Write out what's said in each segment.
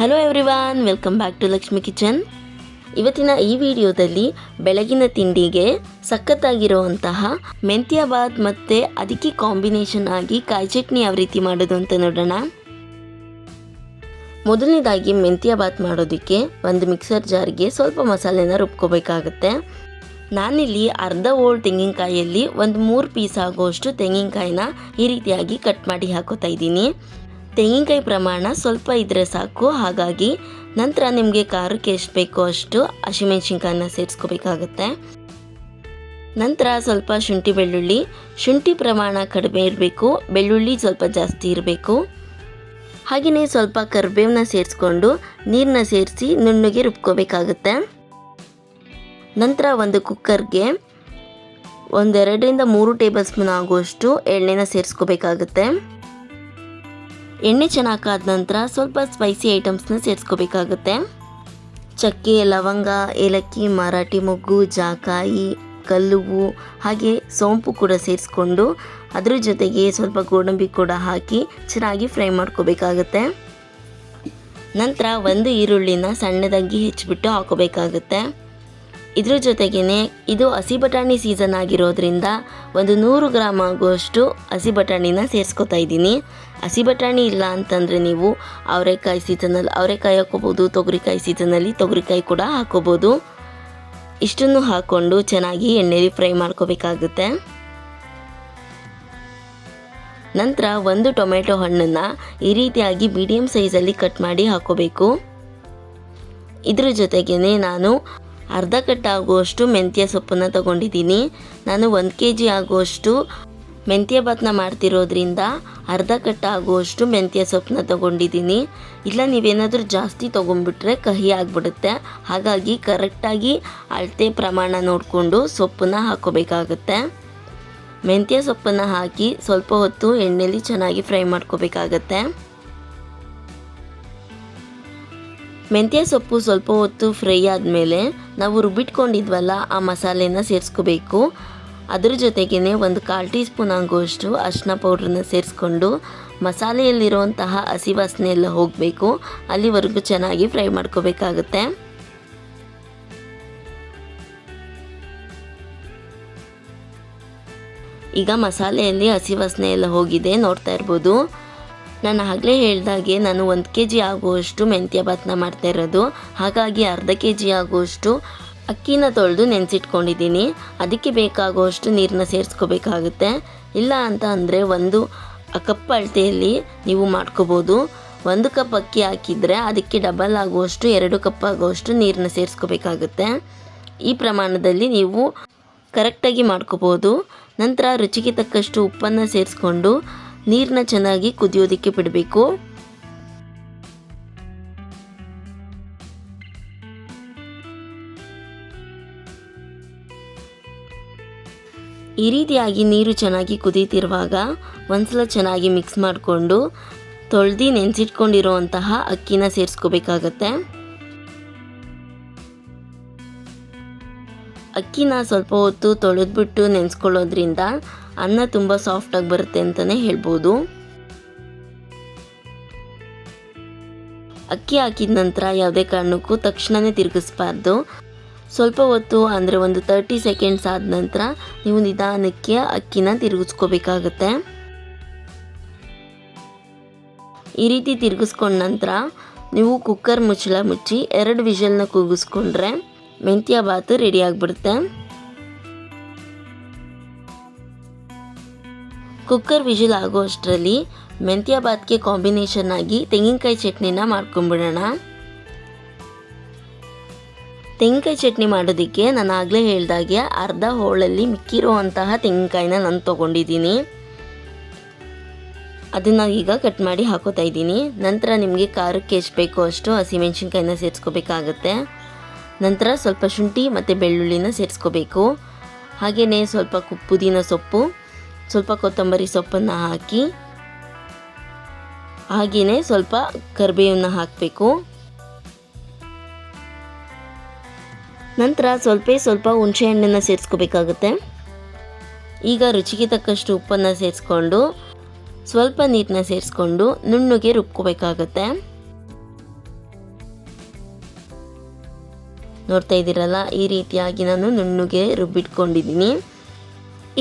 Hello everyone, welcome back to Lakshmi kitchen. ಇವತ್ತಿನ ಈ ವಿಡಿಯೋದಲ್ಲಿ ಬೆಳಗಿನ ತಿಂಡಿಗೆ ಸಖತ್ತಾಗಿರುವಂತಹ ಮೆಂತ್ಯ ಬಾತ್ ಮತ್ತು ಅದಕ್ಕೆ ಕಾಂಬಿನೇಷನ್ ಆಗಿ ಕಾಯಿ ಚಟ್ನಿ ಯಾವ ರೀತಿ ಮಾಡೋದು ಅಂತ ನೋಡೋಣ. ಮೊದಲನೇದಾಗಿ ಮೆಂತ್ಯ ಬಾತ್ ಮಾಡೋದಕ್ಕೆ ಒಂದು ಮಿಕ್ಸರ್ ಜಾರ್ಗೆ ಸ್ವಲ್ಪ ಮಸಾಲೆನ ರುಬ್ಕೋಬೇಕಾಗುತ್ತೆ. ನಾನಿಲ್ಲಿ ಅರ್ಧ ಹೋಳು ತೆಂಗಿನಕಾಯಿಯಲ್ಲಿ ಒಂದು 3 ಪೀಸ್ ಆಗುವಷ್ಟು ತೆಂಗಿನಕಾಯಿನ ಈ ರೀತಿಯಾಗಿ ಕಟ್ ಮಾಡಿ ಹಾಕೋತಾ ಇದ್ದೀನಿ. ತೆಂಗಿನಕಾಯಿ ಪ್ರಮಾಣ ಸ್ವಲ್ಪ ಇದ್ದರೆ ಸಾಕು. ಹಾಗಾಗಿ ನಂತರ ನಿಮಗೆ ಖಾರಕ್ಕೆ ಎಷ್ಟು ಬೇಕೋ ಅಷ್ಟು ಹಸಿಮೆಣಸಿನ್ಕಾಯನ್ನ ಸೇರಿಸ್ಕೋಬೇಕಾಗತ್ತೆ. ನಂತರ ಸ್ವಲ್ಪ ಶುಂಠಿ ಪ್ರಮಾಣ ಕಡಿಮೆ ಇರಬೇಕು, ಬೆಳ್ಳುಳ್ಳಿ ಸ್ವಲ್ಪ ಜಾಸ್ತಿ ಇರಬೇಕು. ಹಾಗೆಯೇ ಸ್ವಲ್ಪ ಕರಿಬೇವನ್ನ ಸೇರಿಸ್ಕೊಂಡು ನೀರನ್ನ ಸೇರಿಸಿ ನುಣ್ಣಗೆ ರುಬ್ಕೋಬೇಕಾಗತ್ತೆ. ನಂತರ ಒಂದು ಕುಕ್ಕರ್ಗೆ 2-3 ಟೇಬಲ್ ಸ್ಪೂನ್ ಆಗುವಷ್ಟು ಎಣ್ಣೆನ ಸೇರಿಸ್ಕೋಬೇಕಾಗುತ್ತೆ. ಎಣ್ಣೆ ಚೆನ್ನಾಗಿ ಕಾದ ನಂತರ ಸ್ವಲ್ಪ ಸ್ಪೈಸಿ ಐಟಮ್ಸ್ನ ಸೇರಿಸ್ಕೋಬೇಕಾಗುತ್ತೆ. ಚಕ್ಕೆ, ಲವಂಗ, ಏಲಕ್ಕಿ, ಮರಾಠಿ ಮೊಗ್ಗು, ಜಾಕಾಯಿ, ಕಲ್ಲುವು ಹಾಗೆ ಸೋಂಪು ಕೂಡ ಸೇರಿಸ್ಕೊಂಡು ಅದ್ರ ಜೊತೆಗೆ ಸ್ವಲ್ಪ ಗೋಡಂಬಿ ಕೂಡ ಹಾಕಿ ಚೆನ್ನಾಗಿ ಫ್ರೈ ಮಾಡ್ಕೋಬೇಕಾಗುತ್ತೆ. ನಂತರ ಒಂದು ಈರುಳ್ಳಿನ ಸಣ್ಣದಾಗಿ ಹೆಚ್ಚಿಬಿಟ್ಟು ಹಾಕೋಬೇಕಾಗುತ್ತೆ. ಇದ್ರ ಜೊತೆಗೇ ಇದು ಹಸಿ ಬಟಾಣಿ ಸೀಸನ್ ಆಗಿರೋದ್ರಿಂದ 100 ಗ್ರಾಮ್ ಆಗುವಷ್ಟು ಹಸಿ ಬಟಾಣಿನ ಸೇರಿಸ್ಕೊತಾ ಇದ್ದೀನಿ. ಹಸಿ ಬಟಾಣಿ ಇಲ್ಲ ಅಂತಂದರೆ ನೀವು ಅವರೆಕಾಯಿ ಸೀಸನಲ್ಲಿ ಅವರೆಕಾಯಿ ಹಾಕೋಬೋದು, ತೊಗರಿಕಾಯಿ ಸೀಸನಲ್ಲಿ ತೊಗರಿಕಾಯಿ ಕೂಡ ಹಾಕೋಬೋದು. ಇಷ್ಟನ್ನು ಹಾಕ್ಕೊಂಡು ಚೆನ್ನಾಗಿ ಎಣ್ಣೆಲಿ ಫ್ರೈ ಮಾಡ್ಕೋಬೇಕಾಗುತ್ತೆ. ನಂತರ ಒಂದು ಟೊಮೆಟೊ ಹಣ್ಣನ್ನು ಈ ರೀತಿಯಾಗಿ ಮೀಡಿಯಮ್ ಸೈಜಲ್ಲಿ ಕಟ್ ಮಾಡಿ ಹಾಕೋಬೇಕು. ಇದ್ರ ಜೊತೆಗೇ ನಾನು ಅರ್ಧ ಕಟ್ ಆಗುವಷ್ಟು ಮೆಂತ್ಯ ಸೊಪ್ಪನ್ನು ತಗೊಂಡಿದ್ದೀನಿ. ನಾನು 1 kg ಆಗುವಷ್ಟು ಮೆಂತ್ಯ ಬಾತನ್ನ ಮಾಡ್ತಿರೋದ್ರಿಂದ ಅರ್ಧ ಕಟ್ ಆಗುವಷ್ಟು ಮೆಂತ್ಯ ಸೊಪ್ಪನ್ನ ತಗೊಂಡಿದ್ದೀನಿ. ಇಲ್ಲ ನೀವೇನಾದರೂ ಜಾಸ್ತಿ ತೊಗೊಂಡ್ಬಿಟ್ರೆ ಕಹಿ ಆಗಿಬಿಡುತ್ತೆ. ಹಾಗಾಗಿ ಕರೆಕ್ಟಾಗಿ ಅಳತೆ ಪ್ರಮಾಣ ನೋಡಿಕೊಂಡು ಸೊಪ್ಪನ್ನು ಹಾಕೋಬೇಕಾಗತ್ತೆ. ಮೆಂತ್ಯ ಸೊಪ್ಪನ್ನು ಹಾಕಿ ಸ್ವಲ್ಪ ಹೊತ್ತು ಎಣ್ಣೆಯಲ್ಲಿ ಚೆನ್ನಾಗಿ ಫ್ರೈ ಮಾಡ್ಕೋಬೇಕಾಗತ್ತೆ. ಮೆಂತ್ಯ ಸೊಪ್ಪು ಸ್ವಲ್ಪ ಹೊತ್ತು ಫ್ರೈ ಆದಮೇಲೆ ನಾವು ರುಬ್ಬಿಟ್ಕೊಂಡಿದ್ವಲ್ಲ ಆ ಮಸಾಲೆನ ಸೇರಿಸ್ಕೋಬೇಕು. ಅದ್ರ ಜೊತೆಗೇ 1/4 ಟೀ ಸ್ಪೂನ್ ಆಗುವಷ್ಟು ಅರಿಶಿನ ಪೌಡ್ರನ್ನ ಸೇರಿಸ್ಕೊಂಡು ಮಸಾಲೆಯಲ್ಲಿರುವಂತಹ ಹಸಿ ವಾಸನೆ ಎಲ್ಲ ಹೋಗಬೇಕು, ಅಲ್ಲಿವರೆಗೂ ಚೆನ್ನಾಗಿ ಫ್ರೈ ಮಾಡ್ಕೋಬೇಕಾಗುತ್ತೆ. ಈಗ ಮಸಾಲೆಯಲ್ಲಿ ಹಸಿ ವಾಸನೆ ಎಲ್ಲ ಹೋಗಿದೆ, ನೋಡ್ತಾ ಇರ್ಬೋದು. ನಾನು ಆಗಲೇ ಹೇಳ್ದಾಗೆ ನಾನು 1 kg ಆಗುವಷ್ಟು ಮೆಂತ್ಯ ಬಾತನ್ನ ಮಾಡ್ತಾ ಇರೋದು. ಹಾಗಾಗಿ ಅರ್ಧ kg ಆಗುವಷ್ಟು ಅಕ್ಕಿನ ತೊಳೆದು ನೆನೆಸಿಟ್ಕೊಂಡಿದ್ದೀನಿ. ಅದಕ್ಕೆ ಬೇಕಾಗುವಷ್ಟು ನೀರನ್ನ ಸೇರಿಸ್ಕೋಬೇಕಾಗುತ್ತೆ. ಇಲ್ಲ ಅಂತ ಅಂದರೆ 1 ಕಪ್ ಅಳತೆಯಲ್ಲಿ ನೀವು ಮಾಡ್ಕೋಬೋದು. 1 ಕಪ್ ಅಕ್ಕಿ ಹಾಕಿದರೆ ಅದಕ್ಕೆ ಡಬಲ್ ಆಗುವಷ್ಟು 2 ಕಪ್ ಆಗುವಷ್ಟು ನೀರನ್ನ ಸೇರಿಸ್ಕೋಬೇಕಾಗುತ್ತೆ. ಈ ಪ್ರಮಾಣದಲ್ಲಿ ನೀವು ಕರೆಕ್ಟಾಗಿ ಮಾಡ್ಕೋಬೋದು. ನಂತರ ರುಚಿಗೆ ತಕ್ಕಷ್ಟು ಉಪ್ಪನ್ನು ಸೇರಿಸ್ಕೊಂಡು ನೀರನ್ನ ಚೆನ್ನಾಗಿ ಕುದಿಯೋದಕ್ಕೆ ಬಿಡಬೇಕು. ಈ ರೀತಿಯಾಗಿ ನೀರು ಚೆನ್ನಾಗಿ ಕುದೀತಿರುವಾಗ ಒಂದ್ಸಲ ಚೆನ್ನಾಗಿ ಮಿಕ್ಸ್ ಮಾಡಿಕೊಂಡು ತೊಳೆದು ನೆನೆಸಿಟ್ಕೊಂಡಿರುವಂತಹ ಅಕ್ಕಿನ ಸೇರಿಸ್ಕೋಬೇಕಾಗತ್ತೆ. ಅಕ್ಕಿನ ಸ್ವಲ್ಪ ಹೊತ್ತು ತೊಳೆದ್ಬಿಟ್ಟು ನೆನೆಸ್ಕೊಳ್ಳೋದ್ರಿಂದ ಅನ್ನ ತುಂಬ ಸಾಫ್ಟಾಗಿ ಬರುತ್ತೆ ಅಂತಲೇ ಹೇಳ್ಬೋದು. ಅಕ್ಕಿ ಹಾಕಿದ ನಂತರ ಯಾವುದೇ ಕಾರಣಕ್ಕೂ ತಕ್ಷಣವೇ ತಿರುಗಿಸ್ಬಾರ್ದು. ಸ್ವಲ್ಪ ಹೊತ್ತು ಅಂದರೆ ಒಂದು 30 ಸೆಕೆಂಡ್ಸ್ ಆದ ನಂತರ ನೀವು ನಿಧಾನಕ್ಕೆ ಅಕ್ಕಿನ ತಿರುಗಿಸ್ಕೋಬೇಕಾಗತ್ತೆ. ಈ ರೀತಿ ತಿರುಗಿಸ್ಕೊಂಡ ನಂತರ ನೀವು ಕುಕ್ಕರ್ ಮುಚ್ಚಳ ಮುಚ್ಚಿ 2 ವಿಷಲ್ನ ಕೂಗಿಸ್ಕೊಂಡ್ರೆ ಮೆಂತ್ಯ ಬಾತು ರೆಡಿ ಆಗಿಬಿಡುತ್ತೆ. ಕುಕ್ಕರ್ ವಿಷಲ್ ಆಗೋ ಅಷ್ಟರಲ್ಲಿ ಮೆಂತ್ಯ ಬಾತ್ಗೆ ಕಾಂಬಿನೇಷನ್ ಆಗಿ ತೆಂಗಿನಕಾಯಿ ಚಟ್ನಿನ ಮಾಡ್ಕೊಂಬಿಡೋಣ. ತೆಂಗಿನಕಾಯಿ ಚಟ್ನಿ ಮಾಡೋದಕ್ಕೆ ನಾನು ಆಗಲೇ ಹೇಳ್ದಾಗೆ ಅರ್ಧ ಹೋಳಲ್ಲಿ ಮಿಕ್ಕಿರುವಂತಹ ತೆಂಗಿನಕಾಯಿನ ನಾನು ತೊಗೊಂಡಿದ್ದೀನಿ. ಅದನ್ನು ಈಗ ಕಟ್ ಮಾಡಿ ಹಾಕೋತಾ ಇದ್ದೀನಿ. ನಂತರ ನಿಮಗೆ ಖಾರಕ್ಕೆ ಎಷ್ಟು ಬೇಕೋ ಅಷ್ಟು ಹಸಿಮೆಣಸಿನ್ಕಾಯಿನ ಸೇರಿಸ್ಕೋಬೇಕಾಗತ್ತೆ. ನಂತರ ಸ್ವಲ್ಪ ಶುಂಠಿ ಮತ್ತು ಬೆಳ್ಳುಳ್ಳಿನ ಸೇರಿಸ್ಕೋಬೇಕು. ಹಾಗೆಯೇ ಸ್ವಲ್ಪ ಪುದೀನ ಸೊಪ್ಪು, ಸ್ವಲ್ಪ ಕೊತ್ತಂಬರಿ ಸೊಪ್ಪನ್ನು ಹಾಕಿ ಹಾಗೆಯೇ ಸ್ವಲ್ಪ ಕರಿಬೇವನ್ನ ಹಾಕಬೇಕು. ನಂತರ ಸ್ವಲ್ಪ ಹುಣಸೆ ಹಣ್ಣನ್ನು ಸೇರಿಸ್ಕೋಬೇಕಾಗುತ್ತೆ. ಈಗ ರುಚಿಗೆ ತಕ್ಕಷ್ಟು ಉಪ್ಪನ್ನು ಸೇರಿಸ್ಕೊಂಡು ಸ್ವಲ್ಪ ನೀರನ್ನ ಸೇರಿಸ್ಕೊಂಡು ನುಣ್ಣಗೆ ರುಬ್ಕೋಬೇಕಾಗತ್ತೆ. ನೋಡ್ತಾ ಇದ್ದೀರಲ್ಲ, ಈ ರೀತಿಯಾಗಿ ನಾನು ನುಣ್ಣಗೆ ರುಬ್ಬಿಟ್ಕೊಂಡಿದ್ದೀನಿ.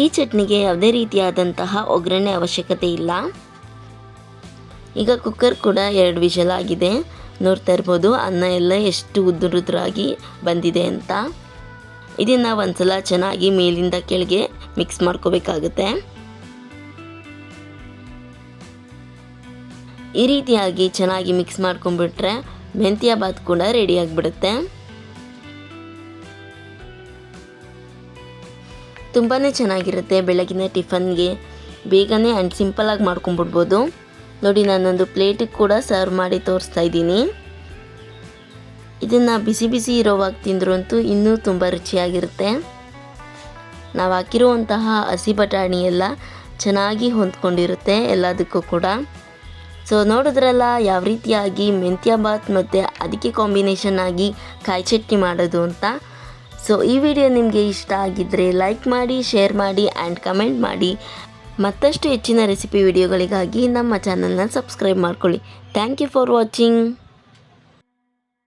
ಈ ಚಟ್ನಿಗೆ ಯಾವುದೇ ರೀತಿಯಾದಂತಹ ಒಗ್ಗರಣೆ ಅವಶ್ಯಕತೆ ಇಲ್ಲ. ಈಗ ಕುಕ್ಕರ್ ಕೂಡ 2 ವಿಷಲ್ ಆಗಿದೆ. ನೋಡ್ತಾ ಇರ್ಬೋದು ಅನ್ನ ಎಲ್ಲ ಎಷ್ಟು ಉದುರಾಗಿ ಬಂದಿದೆ ಅಂತ. ಇದನ್ನು ಒಂದ್ಸಲ ಚೆನ್ನಾಗಿ ಮೇಲಿಂದ ಕೆಳಗೆ ಮಿಕ್ಸ್ ಮಾಡ್ಕೋಬೇಕಾಗುತ್ತೆ. ಈ ರೀತಿಯಾಗಿ ಚೆನ್ನಾಗಿ ಮಿಕ್ಸ್ ಮಾಡ್ಕೊಂಡ್ಬಿಟ್ರೆ ಮೆಂತ್ಯ ಬಾತ್ ಕೂಡ ರೆಡಿ ಆಗಿಬಿಡುತ್ತೆ. ತುಂಬಾ ಚೆನ್ನಾಗಿರುತ್ತೆ. ಬೆಳಗಿನ ಟಿಫನ್ಗೆ ಬೇಗನೆ ಆ್ಯಂಡ್ ಸಿಂಪಲಾಗಿ ಮಾಡ್ಕೊಂಡ್ಬಿಡ್ಬೋದು. ನೋಡಿ, ನಾನೊಂದು ಪ್ಲೇಟಿಗೆ ಕೂಡ ಸರ್ವ್ ಮಾಡಿ ತೋರಿಸ್ತಾ ಇದ್ದೀನಿ. ಇದನ್ನು ಬಿಸಿ ಬಿಸಿ ಇರೋವಾಗ ತಿಂದರೂ ಅಂತೂ ಇನ್ನೂ ತುಂಬ ರುಚಿಯಾಗಿರುತ್ತೆ. ನಾವು ಹಾಕಿರುವಂತಹ ಹಸಿ ಬಟಾಣಿ ಎಲ್ಲ ಚೆನ್ನಾಗಿ ಹೊಂದ್ಕೊಂಡಿರುತ್ತೆ ಎಲ್ಲದಕ್ಕೂ ಕೂಡ. ಸೊ ನೋಡಿದ್ರಲ್ಲ ಯಾವ ರೀತಿಯಾಗಿ ಮೆಂತ್ಯ ಬಾತ್ ಮತ್ತು ಅದಕ್ಕೆ ಕಾಂಬಿನೇಷನ್ ಆಗಿ ಕಾಯಿ ಚಟ್ನಿ ಮಾಡೋದು ಅಂತ. ಸೊ ಈ ವಿಡಿಯೋ ನಿಮಗೆ ಇಷ್ಟ ಆಗಿದ್ದರೆ ಲೈಕ್ ಮಾಡಿ, ಶೇರ್ ಮಾಡಿ ಆ್ಯಂಡ್ ಕಮೆಂಟ್ ಮಾಡಿ. ಮತ್ತಷ್ಟು ಹೆಚ್ಚಿನ ರೆಸಿಪಿ ವಿಡಿಯೋಗಳಿಗಾಗಿ ನಮ್ಮ ಚಾನಲ್ನ ಸಬ್ಸ್ಕ್ರೈಬ್ ಮಾಡ್ಕೊಳ್ಳಿ. Thank you for watching.